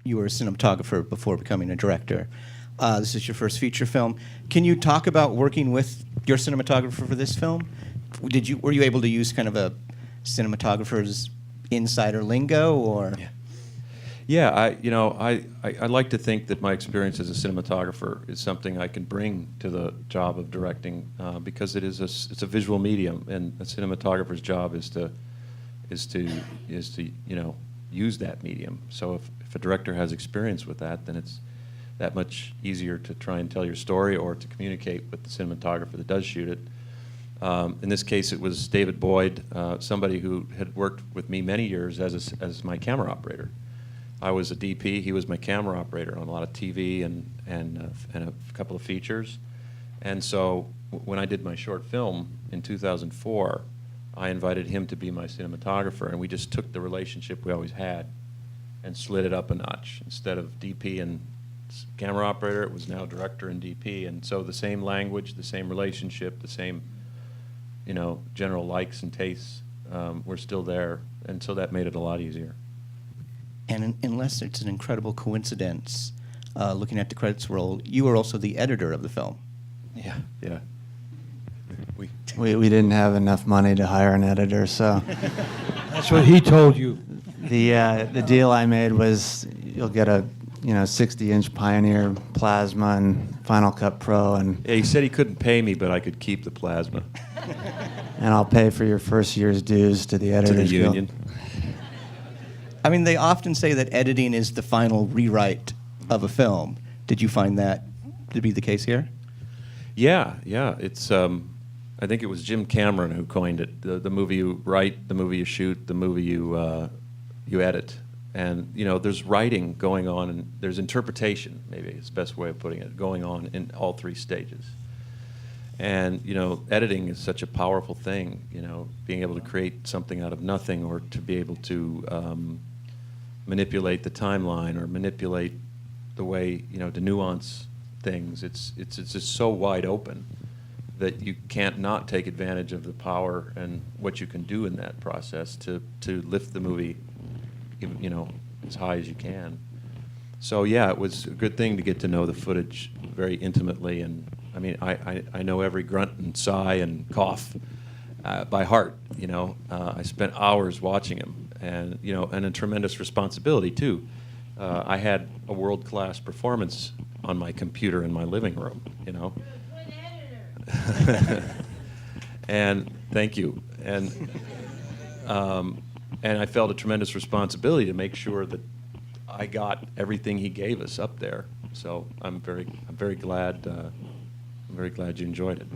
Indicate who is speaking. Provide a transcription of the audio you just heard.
Speaker 1: you were a cinematographer before becoming a director. This is your first feature film. Can you talk about working with your cinematographer for this film? Were you able to use kind of a cinematographer's insider lingo, or?
Speaker 2: Yeah, I like to think that my experience as a cinematographer is something I can bring to the job of directing, because it's a visual medium, and a cinematographer's job is to use that medium. So if a director has experience with that, then it's that much easier to try and tell your story or to communicate with the cinematographer that does shoot it. In this case, it was David Boyd, somebody who had worked with me many years as my camera operator. I was a DP, he was my camera operator on a lot of TV and a couple of features. And so when I did my short film in 2004, I invited him to be my cinematographer, and we just took the relationship we always had and slid it up a notch. Instead of DP and camera operator, it was now director and DP. And so the same language, the same relationship, the same general likes and tastes were still there, and so that made it a lot easier.
Speaker 1: And unless it's an incredible coincidence, looking at the credits roll, you were also the editor of the film.
Speaker 2: Yeah.
Speaker 3: We didn't have enough money to hire an editor, so
Speaker 4: That's what he told you.
Speaker 3: the deal I made was you'll get a 60-inch Pioneer Plasma and Final Cut Pro, and
Speaker 2: Yeah, he said he couldn't pay me, but I could keep the plasma
Speaker 3: I'll pay for your first year's dues to the
Speaker 2: to
Speaker 3: editors
Speaker 2: the
Speaker 3: Guild.
Speaker 2: union.
Speaker 1: I mean, they often say that editing is the final rewrite of a film. Did you find that to be the case here?
Speaker 2: Yeah. It's I think it was Jim Cameron who coined it. The movie you write, the movie you shoot, the movie you edit. And there's writing going on, and there's interpretation, maybe is the best way of putting it, going on in all three stages. And editing is such a powerful thing. Being able to create something out of nothing, or to be able to manipulate the timeline, or manipulate the way to nuance things. It's just so wide open that you can't not take advantage of the power and what you can do in that process to lift the movie, as high as you can. So yeah, it was a good thing to get to know the footage very intimately, and I mean, I know every grunt and sigh and cough by heart. I spent hours watching him, and and a tremendous responsibility too. I had a world-class performance on my computer in my living room. And thank you. And I felt a tremendous responsibility to make sure that I got everything he gave us up there. So I'm very glad. I'm very glad you enjoyed it.